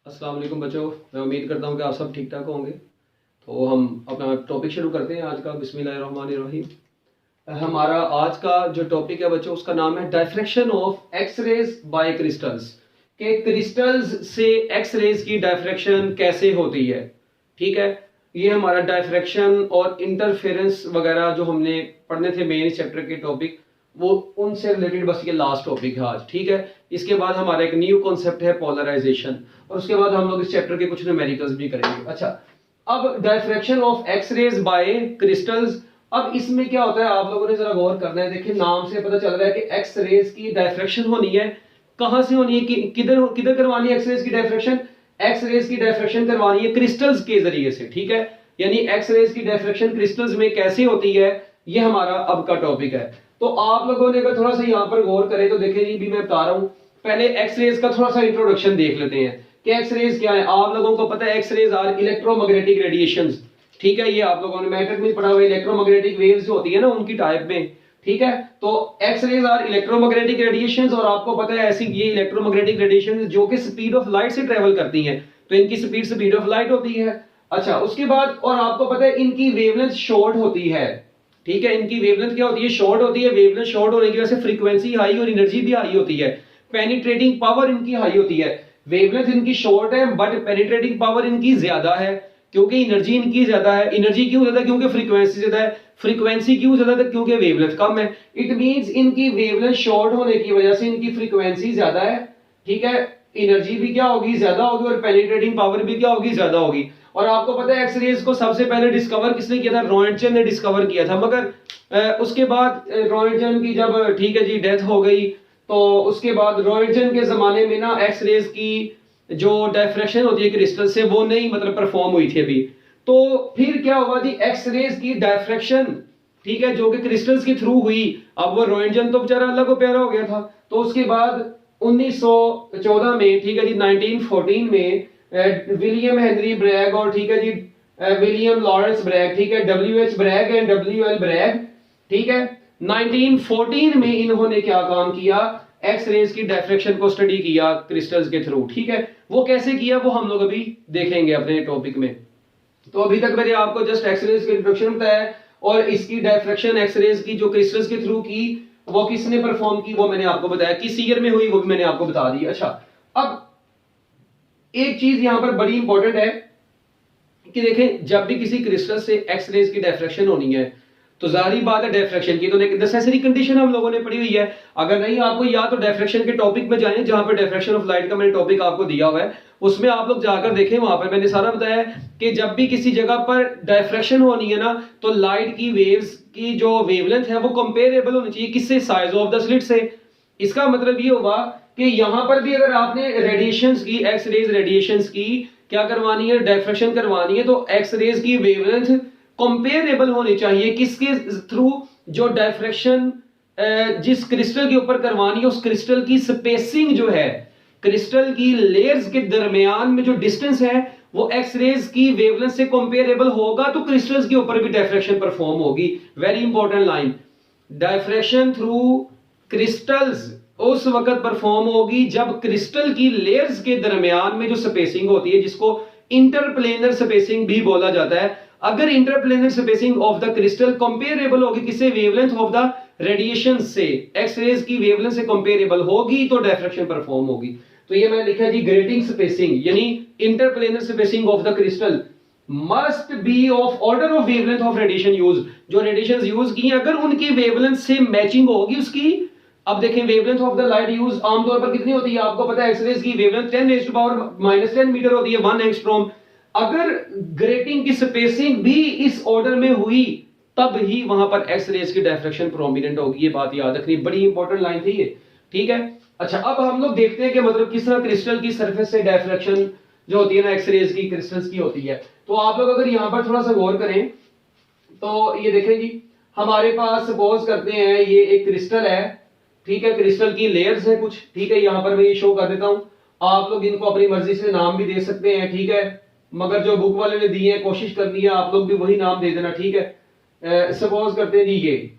अस्सलाम वालेकुम बच्चों, मैं उम्मीद करता हूँ कि आप सब ठीक ठाक होंगे। तो हम अपना टॉपिक शुरू करते हैं आज का। बिस्मिल्लाहिर्रहमानिर्रहीम। हमारा आज का जो टॉपिक है बच्चों, उसका नाम है diffraction of X rays by crystals. के क्रिस्टल्स से एक्स रेज की डायफ्रैक्शन कैसे होती है। ठीक है, ये हमारा डायफ्रैक्शन और इंटरफेरेंस वगैरह जो हमने पढ़ने थे मेन चैप्टर के टॉपिक, वो उनसे रिलेटेड बस ये लास्ट टॉपिक है आज। ठीक है, इसके बाद हमारा एक न्यू कॉन्सेप्ट है पोलराइजेशन, और उसके बाद हम लोग इस चैप्टर के कुछ न्यूमेरिकल्स भी करेंगे। अच्छा, अब diffraction of X rays by crystals. अब इसमें क्या होता है, आप लोगों ने जरा गौर करना है। देखिए, नाम से पता चल रहा है कि एक्स रेज की डायफ्रैक्शन होनी है। कहां से होनी है, किधर किधर करवानी है एक्स रेज की डायफ्रैक्शन। एक्स रेज की डायफ्रैक्शन करवानी है क्रिस्टल्स के जरिए से। ठीक है, यानी एक्स रेज की डायफ्रैक्शन क्रिस्टल्स में कैसे होती है, ये हमारा अब का टॉपिक है। तो आप लोगों ने अगर थोड़ा सा यहाँ पर गौर करें तो देखें जी, भी मैं बता रहा हूँ। पहले एक्स रेज का थोड़ा सा इंट्रोडक्शन देख लेते हैं कि एक्स रेज क्या है। आप लोगों को पता है X rays are electromagnetic radiations. ठीक है, ये आप लोगों ने मैट्रिक में पढ़ा हुआ है। इलेक्ट्रोमैग्नेटिक वेव्स जो होती है ना, उनकी टाइप में। ठीक है, तो X rays are electromagnetic radiations, और आपको पता है ऐसी ये इलेक्ट्रोमैग्नेटिक रेडिएशंस जो कि स्पीड ऑफ लाइट से ट्रेवल करती हैं, तो इनकी स्पीड ऑफ लाइट होती है। अच्छा, उसके बाद और आपको पता है इनकी वेवलेंथ शॉर्ट होती है। ठीक है, इनकी वेवलेंथ क्या होती है, शॉर्ट होती है। वेवलेंथ शॉर्ट होने की वजह से फ्रीक्वेंसी हाई और एनर्जी भी हाई होती है। पेनिट्रेटिंग पावर इनकी हाई होती है। वेवलेंथ इनकी शॉर्ट है बट पेनिट्रेटिंग पावर इनकी ज्यादा है, क्योंकि एनर्जी इनकी ज्यादा है। एनर्जी क्यों ज्यादा, क्योंकि फ्रीक्वेंसी ज्यादा है। फ्रीक्वेंसी क्यों ज्यादा है, क्योंकि वेवलेंथ कम है। इट मींस इनकी वेवलेंथ शॉर्ट होने की वजह से इनकी फ्रीक्वेंसी ज्यादा है। ठीक है, एनर्जी भी क्या होगी, ज्यादा होगी, और पेनिट्रेटिंग पावर भी क्या होगी, ज्यादा होगी। और आपको पता है एक्स रेज को सबसे पहले डिस्कवर किसने किया था, रॉयटजन ने डिस्कवर किया था। मगर उसके बाद रॉयटजन की जब, ठीक है जी, डेथ हो गई, तो उसके बाद रॉयटजन के जमाने में ना एक्स रेज की जो डायफ्रैक्शन होती है क्रिस्टल से, वो नहीं परफॉर्म हुई थी अभी। तो फिर क्या हुआ जी, एक्स रेज की डायफ्रैक्शन, ठीक है, जो कि क्रिस्टल्स के थ्रू हुई। अब वो रॉयटजन तो बेचारा अल्लाह को प्यारा हो गया था। तो उसके बाद 1914 में, ठीक है जी, 1914 में विलियम हेनरी ब्रैग और, ठीक है जी, विलियम लॉरेंस ब्रैग, ठीक है, WH Bragg and WL Bragg, ठीक है, 1914 में इन्होंने क्या काम किया, एक्स रेज की डायफ्रैक्शन को स्टडी किया क्रिस्टल्स के थ्रू। ठीक है, वो कैसे किया वो हम लोग अभी देखेंगे अपने टॉपिक में। तो अभी तक मैंने आपको जस्ट एक्स रेज की इंट्रोडक्शन बताया, और इसकी डायफ्रैक्शन एक्स रेज की जो क्रिस्टल्स के थ्रू की, वो किसने परफॉर्म की वो मैंने आपको बताया। किस ईयर में हुई वो भी मैंने आपको बता दी। अच्छा, अब एक चीज यहां पर बड़ी इंपॉर्टेंट है कि देखें, जब भी किसी क्रिस्टल से एक्स रेज की डायफ्रैक्शन होनी है, तो जाहिर बात है डायफ्रैक्शन की तो नेसेसरी कंडीशन हम लोगों ने पढ़ी हुई है। अगर नहीं आपको याद तो डायफ्रैक्शन के टॉपिक में जाएं, जहां पर डायफ्रैक्शन ऑफ लाइट का मैंने टॉपिक आपको दिया हुआ है, उसमें आप लोग जाकर देखें। वहां पर मैंने सारा बताया कि जब भी किसी जगह पर डायफ्रैक्शन होनी है ना, तो लाइट की वेव्स की जो वेवलेंथ है वो कंपेरेबल होनी चाहिए किससे, साइज ऑफ द स्लिट से। इसका मतलब ये होगा कि यहां पर भी अगर आपने रेडिएशंस की, एक्स रेज रेडिएशंस की क्या करवानी है, डायफ्रैक्शन करवानी है, तो एक्स रेज की वेवलेंथ कंपेरेबल होनी चाहिए किसके थ्रू, जो डायफ्रैक्शन जिस क्रिस्टल के ऊपर करवानी है, उस क्रिस्टल की स्पेसिंग जो है, क्रिस्टल की लेयर्स के दरमियान में जो डिस्टेंस है, वो एक्स रेज की वेवलेंथ से कंपेरेबल होगा, तो क्रिस्टल्स के ऊपर भी डायफ्रैक्शन परफॉर्म होगी। Very important line, diffraction through crystals उस वक्त परफॉर्म होगी जब क्रिस्टल की लेयर्स के दरमियान में जो स्पेसिंग होती है, जिसको इंटरप्लेनर स्पेसिंग भी बोला जाता है, अगर interplanar spacing of the crystal comparable होगी किससे, वेवलेंथ ऑफ द रेडिएशन से, एक्स रेज की वेवलेंथ से कंपेरेबल होगी, तो डायफ्रैक्शन परफॉर्म होगी। तो ये मैंने लिखा जी, ग्रेटिंग स्पेसिंग यानी interplanar spacing of the crystal must be of order of wavelength of radiation use. जो रेडिएशन यूज की अगर उनकी वेवलेंथ से मैचिंग होगी उसकी। अब देखें, wavelength of the light use आमतौर पर कितनी होती है, आपको पता है एक्स रेज की वेवलेंथ 10⁻⁻10 मीटर होती है, 1 एंगस्ट्रॉम। अगर ग्रेटिंग की स्पेसिंग भी इस ऑर्डर में हुई, तब ही वहां पर एक्स रेज की डायफ्रैक्शन प्रोमिनेंट होगी। ये बात याद रखनी, बड़ी इंपॉर्टेंट लाइन थी ये। ठीक है, अच्छा, अब हम लोग देखते हैं कि मतलब किस तरह क्रिस्टल की सरफेस से डायफ्रैक्शन जो होती है ना एक्स रेज की क्रिस्टल्स की होती है। तो आप लोग अगर यहां पर थोड़ा सा गौर करें तो ये देखें जी, हमारे पास सपोज करते हैं ये एक क्रिस्टल है। ठीक है, क्रिस्टल की लेयर्स है कुछ। ठीक है, यहां पर मैं ये शो कर देता हूं, आप लोग इनको अपनी मर्जी से नाम भी दे सकते हैं। ठीक है, मगर जो बुक वाले ने दिए हैं कोशिश करनी है आप लोग भी वही नाम दे देना। ठीक है, सपोज करते हैं जी,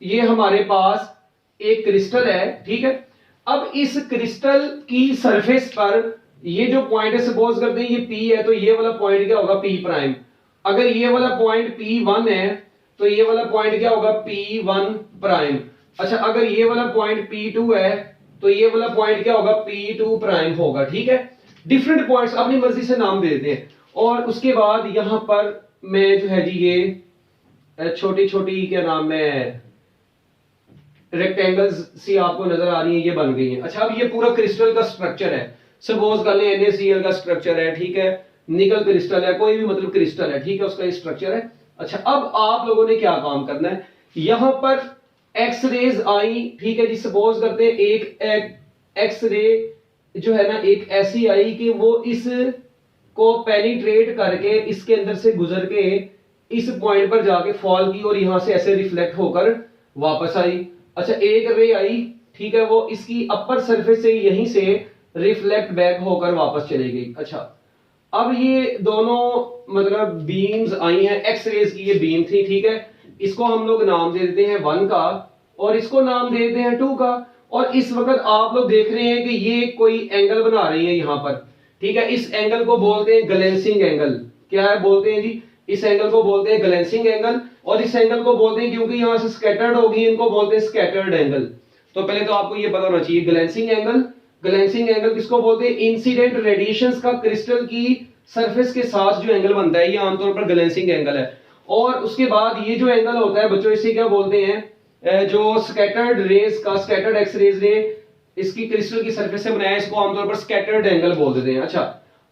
ये हमारे पास एक क्रिस्टल है। ठीक है, अब इस क्रिस्टल की सरफेस पर ये जो पॉइंट है सपोज करते हैं ये P है, तो ये वाला पॉइंट क्या होगा P प्राइम। अगर ये वाला पॉइंट P1 है तो ये वाला पॉइंट क्या होगा P1 प्राइम। अच्छा अगर ये वाला पॉइंट P2 है तो ये वाला पॉइंट क्या होगा P2 प्राइम होगा। ठीक है, डिफरेंट पॉइंट्स अपनी मर्जी से नाम दे देते हैं। और उसके बाद यहां पर मैं जो है जी ये छोटी छोटी क्या नाम है रेक्टेंगल्स सी आपको नजर आ रही है, ये बन गई है। अच्छा अब ये पूरा क्रिस्टल का स्ट्रक्चर है, सपोज कर लें NaCl का स्ट्रक्चर है, ठीक है, निकल क्रिस्टल है, कोई भी मतलब क्रिस्टल है, ठीक है, उसका ये स्ट्रक्चर है। अच्छा अब आप लोगों ने क्या काम करना है, यहां पर एक्स रेज आई, ठीक है जी, सपोज करते हैं एक एक्स रे जो है ना एक ऐसी आई कि वो इस को पेनिट्रेट करके इसके अंदर से गुजर के इस पॉइंट पर जाके फॉल की और यहां से ऐसे रिफ्लेक्ट होकर वापस आई। अच्छा एक रे आई, ठीक है, वो इसकी अपर सरफेस से यहीं से रिफ्लेक्ट बैक होकर वापस चली गई। अच्छा अब ये दोनों मतलब बीम्स आई हैं, एक्स रेज की ये बीम थी, ठीक है, इसको हम लोग नाम दे देते हैं 1 का और इसको नाम दे देते हैं 2 का। और इस वक्त आप लोग देख रहे हैं कि ये कोई एंगल बना रही है यहां पर, ठीक है, इस एंगल को बोलते हैं ग्लेंसिंग एंगल। क्या है बोलते हैं जी, इस एंगल को बोलते हैं ग्लेंसिंग एंगल। और इस एंगल को बोलते हैं क्योंकि यहां से स्कैटर्ड होगी, इनको बोलते हैं स्कैटर्ड एंगल। तो पहले तो आपको ये पता होना चाहिए ग्लेंसिंग एंगल। ग्लेंसिंग एंगल किसको बोलते हैं, इंसिडेंट रेडिएशंस का क्रिस्टल की सरफेस के साथ जो एंगल बनता है ये आमतौर पर ग्लेंसिंग एंगल है। और उसके बाद ये जो एंगल होता है बच्चों इसे क्या बोलते हैं, जो स्कैटर्ड रेज का, स्कैटर्ड एक्स रेज ने इसकी क्रिस्टल की सरफेस से बनाया, इसको आमतौर पर स्कैटर्ड एंगल बोल देते हैं। अच्छा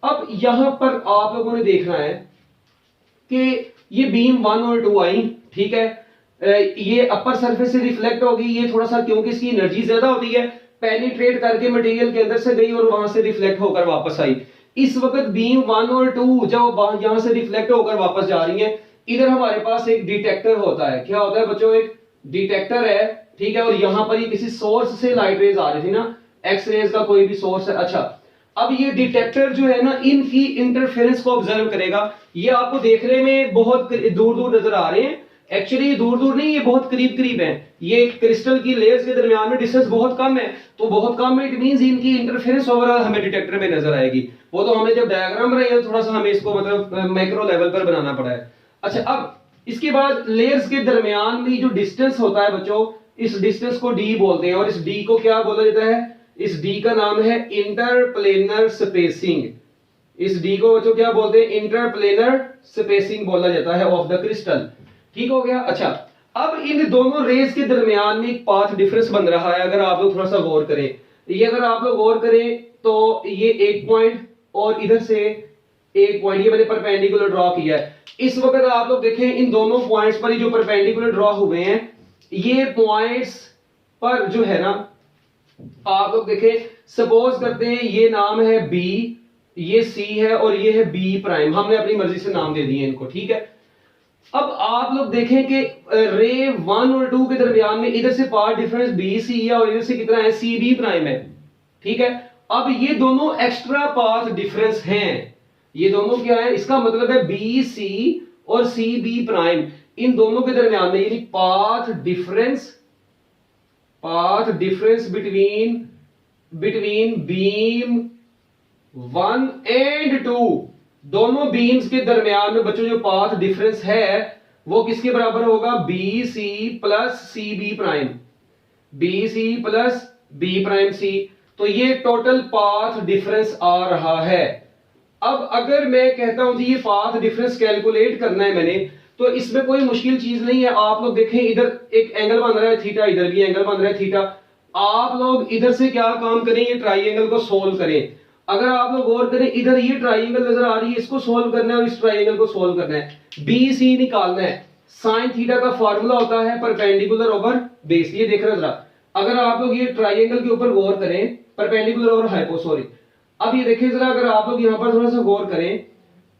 अब यहां पर आप लोगों ने देखना है कि ये बीम 1 और 2 आई, ठीक है, ये अपर सरफेस से रिफ्लेक्ट होगी, ये थोड़ा सा क्योंकि इसकी एनर्जी ज्यादा होती है पेनिट्रेट करके मटेरियल के अंदर से गई और वहां से रिफ्लेक्ट होकर वापस आई। इस वक्त बीम 1 और 2 जब यहां से रिफ्लेक्ट होकर वापस जा रही हैं, इधर हमारे पास एक डिटेक्टर होता है। क्या होता है बच्चों, एक डिटेक्टर है, ठीक है, और यहां पर ये किसी सोर्स से लाइट रेज आ रही थी ना, एक्स रेज का कोई भी सोर्स है। अच्छा अब ये डिटेक्टर जो है ना इनकी इंटरफेरेंस को ऑब्जर्व करेगा। ये आपको देखने में बहुत दूर दूर नजर आ रहे हैं, एक्चुअली दूर दूर नहीं, ये बहुत करीब करीब है। ये क्रिस्टल की लेयर्स के दरमियान में डिस्टेंस बहुत कम है, तो बहुत कम है, इट मींस इनकी इंटरफेरेंस ओवरऑल हमें डिटेक्टर में नजर आएगी। वो तो हमने जब डायग्राम बनाई है थोड़ा सा हमें इसको मतलब मैक्रो लेवल पर बनाना पड़ा है। अच्छा अब इसके बाद लेयर्स के दरमियान में जो डिस्टेंस होता है बच्चों, इस डिस्टेंस को डी बोलते हैं। और इस डी को क्या बोला जाता है, इस डी का नाम है इंटरप्लेनर स्पेसिंग। इस डी को बच्चों क्या बोलते हैं, इंटरप्लेनर स्पेसिंग बोला जाता है ऑफ द क्रिस्टल। ठीक हो गया। अच्छा अब इन दोनों रेज के दरमियान में एक पाथ डिफरेंस बन रहा है। अगर आप लोग थोड़ा सा गौर करें, ये अगर आप लोग गौर करें तो ये एक पॉइंट और इधर से एक पॉइंट, ये मैंने परपेंडिकुलर ड्रॉ किया है। इस वक्त आप लोग देखें इन दोनों पॉइंट्स पर जो परपेंडिकुलर ड्रॉ हुए हैं, ये पॉइंट्स पर जो है ना आप लोग देखें, सपोज करते हैं ये नाम है B, ये C है और ये है B प्राइम। हमने अपनी मर्जी से नाम दे दिए इनको, ठीक है। अब आप लोग देखें कि रे 1 और 2 के दरमियान में इधर से पाथ डिफरेंस BC है और इधर से कितना है CB प्राइम है, ठीक है। अब ये दोनों एक्स्ट्रा पाथ डिफरेंस हैं, ये दोनों क्या है, इसका मतलब है BC और CB प्राइम, इन दोनों के दरमियान में यानी path difference between beam 1 and 2, दोनों बीम्स के दरमियान में बच्चों जो पाथ डिफरेंस है वो किसके बराबर होगा, BC plus CB prime, BC plus B prime C। तो ये टोटल पाथ डिफरेंस आ रहा है। अब अगर मैं कहता हूं जी ये पाथ डिफरेंस कैलकुलेट करना है मैंने, तो इसमें कोई मुश्किल चीज नहीं है। आप लोग देखें इधर एक एंगल बन रहा है थीटा, इधर भी एंगल बन रहा है थीटा। आप लोग इधर से क्या काम करें, ये ट्राइंगल को सोल्व करें। अगर आप लोग गौर करें इधर ये ट्राइंगल नजर आ रही है, इसको सोल्व करना है और इस ट्राइंगल को सोल्व करना है, BC निकालना है। साइन थीटा का फार्मूला होता है परपेंडिकुलर ओवर बेस। ये देखना जरा, अगर आप लोग ये ट्राइंगल के ऊपर गौर करें, परपेंडिकुलर ओवर हाइपोसोरी, अब ये देखिए जरा, अगर आप लोग यहां पर थोड़ा सा गौर करें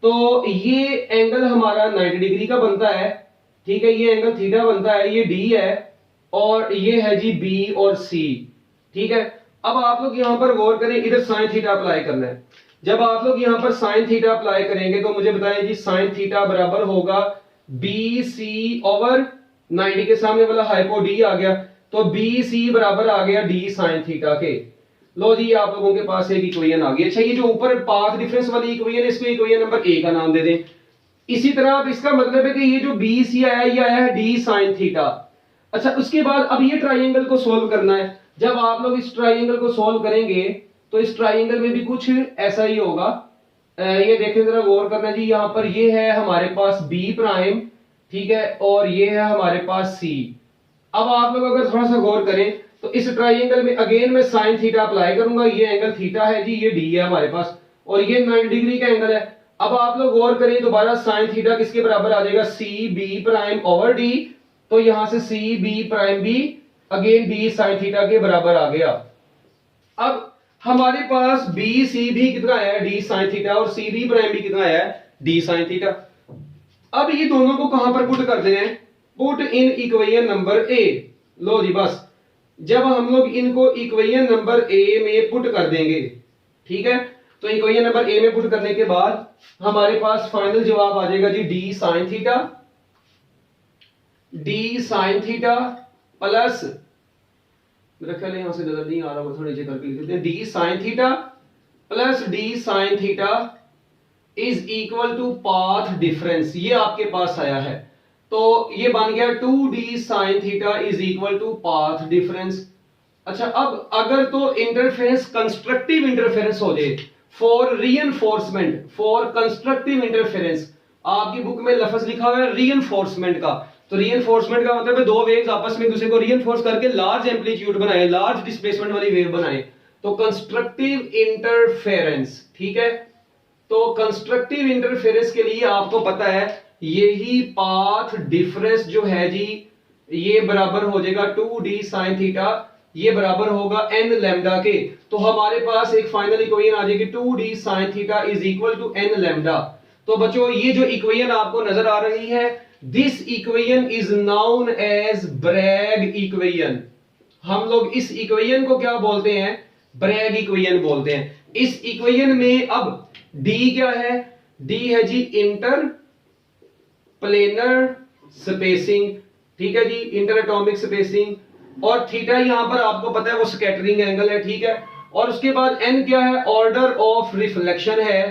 तो ये एंगल हमारा 90 डिग्री का बनता है, ठीक है, ये एंगल थीटा बनता है, ये D है और ये है जी B और C, ठीक है। अब आप लोग यहां पर गौर करें, इधर साइन थीटा अप्लाई करना है। जब आप लोग यहां पर साइन थीटा अप्लाई करेंगे तो मुझे बताएं जी साइन थीटा बराबर होगा BC ओवर 90 के सामने वाला हाइपो D आ गया, तो BC बराबर आ गया D साइन थीटा के। लो जी आप लोगों के पास एक इक्वेशन आ गई। अच्छा ये जो ऊपर पाथ डिफरेंस वाली इक्वेशन है इसको इक्वेशन नंबर ए का नाम दे दें। इसी तरह अब इसका मतलब है कि ये जो बी सी आया ये आया है डी साइन थीटा। अच्छा उसके बाद अब ये ट्राइंगल को सोल्व करना है। जब आप लोग इस ट्राइंगल को सोल्व करेंगे तो इस ट्राइंगल में भी कुछ ऐसा ही होगा। ये देखें जरा गौर करना जी, यहाँ पर ये है हमारे पास बी प्राइम, ठीक है, और ये है हमारे पास सी। अब आप लोग अगर थोड़ा सा गौर करें तो इस ट्राइंगल में अगेन मैं साइन थीटा अप्लाई करूंगा। ये एंगल थीटा है जी, ये डी है हमारे पास, और ये 90 डिग्री का एंगल है। अब आप लोग गौर करें दोबारा साइन थीटा किसके बराबर आ जाएगा, C B prime over D. तो यहां से C B prime B again D sine theta के बराबर आ गया। अब हमारे पास बी सी भी कितना है, डी साइन थीटा, और सी बी प्राइम भी कितना है, डी साइन थीटा। अब ये दोनों को कहां पर पुट कर देना है, put in equation number A. लो जी बस जब हम लोग इनको इक्वेशन नंबर ए में पुट कर देंगे, ठीक है, तो इक्वेशन नंबर ए में पुट करने के बाद हमारे पास फाइनल जवाब आ जाएगा G D sine theta, D sine theta plus, मेरा ख्याल है यहां से नजर नहीं आ रहा, थोड़ा नीचे करके लिख देते हैं, D sine theta plus D sine theta is equal to path difference. ये आपके पास आया है तो ये बन गया 2d sine theta is equal to path difference. अच्छा अब अगर तो इंटरफेरेंस कंस्ट्रक्टिव इंटरफेरेंस हो जाए for reinforcement, for constructive interference, आपकी बुक में लफ्ज लिखा हुआ है रीइंफोर्समेंट का, तो रीइंफोर्समेंट का मतलब है दो वेव्स आपस में एक दूसरे को रीइंफोर्स करके लार्ज एम्पलीट्यूड बनाए, लार्ज डिस्प्लेसमेंट वाली वेव बनाए, तो कंस्ट्रक्टिव इंटरफेरेंस, ठीक है। तो कंस्ट्रक्टिव इंटरफेरेंस के लिए आपको पता है यही पाथ डिफरेंस जो है जी ये बराबर हो जाएगा 2d साइन थीटा, ये बराबर होगा n लैम्डा के। तो हमारे पास एक फाइनल इक्वेशन आ जाएगी 2d sine theta is equal to n lambda. तो बच्चों ये जो इक्वेशन आपको नजर आ रही है, this equation is known as Bragg equation. हम लोग इस इक्वेशन को क्या बोलते हैं, ब्रैग इक्वेशन बोलते हैं। इस इक्वेशन में अब d क्या है, d है जी इंटर प्लेनर स्पेसिंग, ठीक है जी, इंटर एटॉमिक स्पेसिंग, और थीटा यहां पर आपको पता है वो स्कैटरिंग एंगल है, ठीक है। और उसके बाद n क्या है, ऑर्डर ऑफ रिफ्लेक्शन है,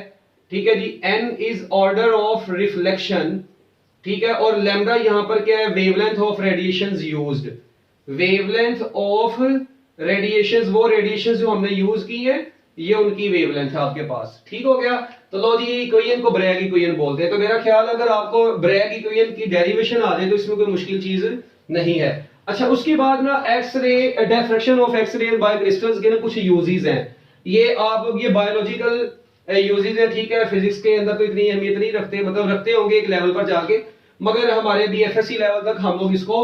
ठीक है जी, n is order of reflection, ठीक है। और लैम्डा यहां पर क्या है, wavelength of radiations used, wavelength of radiations, वो रेडिएशंस जो हमने यूज की है ये उनकी वेवलेंथ है आपके पास, ठीक हो गया। तो लो जी इक्वेशन को ब्रैग इक्वेशन बोलते हैं। तो मेरा ख्याल अगर आपको ब्रैग इक्वेशन की डेरिवेशन आ जाए तो इसमें कोई मुश्किल चीज नहीं है। अच्छा उसके बाद ना X ray, diffraction of X ray by crystals के ना कुछ यूजेस हैं, ये आप लोग ये बायोलॉजिकल यूजेस हैं, ठीक है। फिजिक्स के अंदर तो इतनी अहमियत नहीं रखते, मतलब रखते होंगे एक लेवल पर जाके, मगर हमारे बीएफएससी लेवल तक हम लोग इसको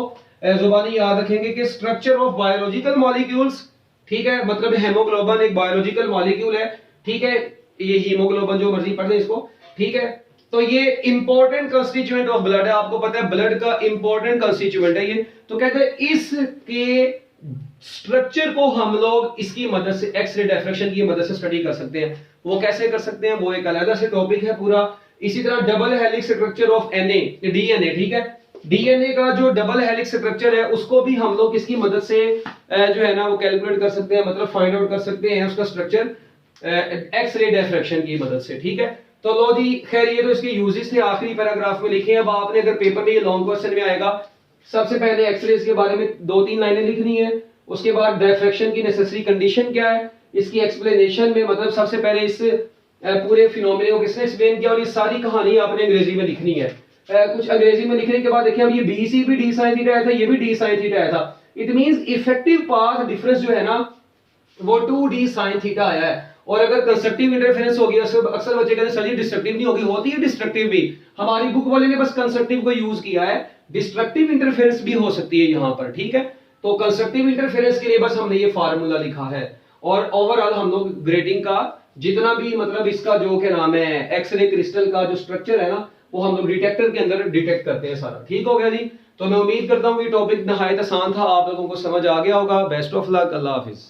जुबानी याद रखेंगे कि स्ट्रक्चर ऑफ बायोलॉजिकल मॉलिक्यूल्स, ठीक है, मतलब हेमोग्लोबिन एक बायोलॉजिकल मॉलिक्यूल है, ठीक है, ये हीमोग्लोबिन जो मर्जी पढ़ ले इसको, ठीक है। तो ये इंपॉर्टेंट कंस्टिट्यूएंट ऑफ ब्लड है, आपको पता है ब्लड का इंपॉर्टेंट कंस्टिट्यूएंट है ये। तो कहते हैं इसके स्ट्रक्चर को हम लोग इसकी मदद से एक्सरे डिफ्रैक्शन की मदद से स्टडी कर सकते हैं। वो कैसे कर सकते हैं वो एक अलग से टॉपिक है पूरा। इसी तरह double helix structure of NA, DNA, ठीक है, डीएनए का जो डबल हेलिक्स स्ट्रक्चर है उसको भी हम लोग किसकी मदद से जो है ना वो कैलकुलेट कर सकते हैं, मतलब फाइंड आउट कर सकते हैं उसका स्ट्रक्चर एक्सरे डिफ्रैक्शन की मदद से, ठीक है। तो लो जी खैर ये तो इसके यूजेस थे, आखिरी पैराग्राफ में लिखे हैं। अब आपने अगर पेपर में ये लॉन्ग क्वेश्चन में आएगा, सबसे पहले एक्सरेज के बारे में 2-3 लाइनें लिखनी है, उसके बाद डिफ्रैक्शन की नेसेसरी कंडीशन क्या है, इसकी एक्सप्लेनेशन में मतलब सबसे पहले इस पूरे फिनोमेना को किसने एक्सप्लेन किया, और ये सारी कहानी आपने अंग्रेजी में लिखनी है। कुछ अंग्रेजी में लिखने के बाद देखिए अब ये बी सी भी डी साइन थीटा आया था, ये भी डी साइन थीटा आया था। It means effective path difference जो है ना वो 2d साइन थीटा आया है। और अगर कंस्ट्रक्टिव इंटरफेरेंस होगी, अक्सर बच्चे कहते हैं सर जी डिस्ट्रक्टिव नहीं होगी, होती है डिस्ट्रक्टिव भी, हमारी बुक वाले ने बस कंस्ट्रक्टिव को यूज किया है, डिस्ट्रक्टिव इंटरफेरेंस भी हो सकती है यहाँ पर, ठीक है। तो कंस्ट्रक्टिव इंटरफेरेंस के लिए बस हमने ये फार्मूला लिखा है, और ओवरऑल हम लोग ग्रेडिंग का जितना भी मतलब इसका जो क्या नाम है एक्सरे क्रिस्टल का जो स्ट्रक्चर है ना वो हम लोग डिटेक्टर के अंदर डिटेक्ट करते हैं सारा, ठीक हो गया जी। तो मैं उम्मीद करता हूँ कि टॉपिक नहायत आसान था, आप लोगों को समझ आ गया होगा। Best of luck, Allah Hafiz.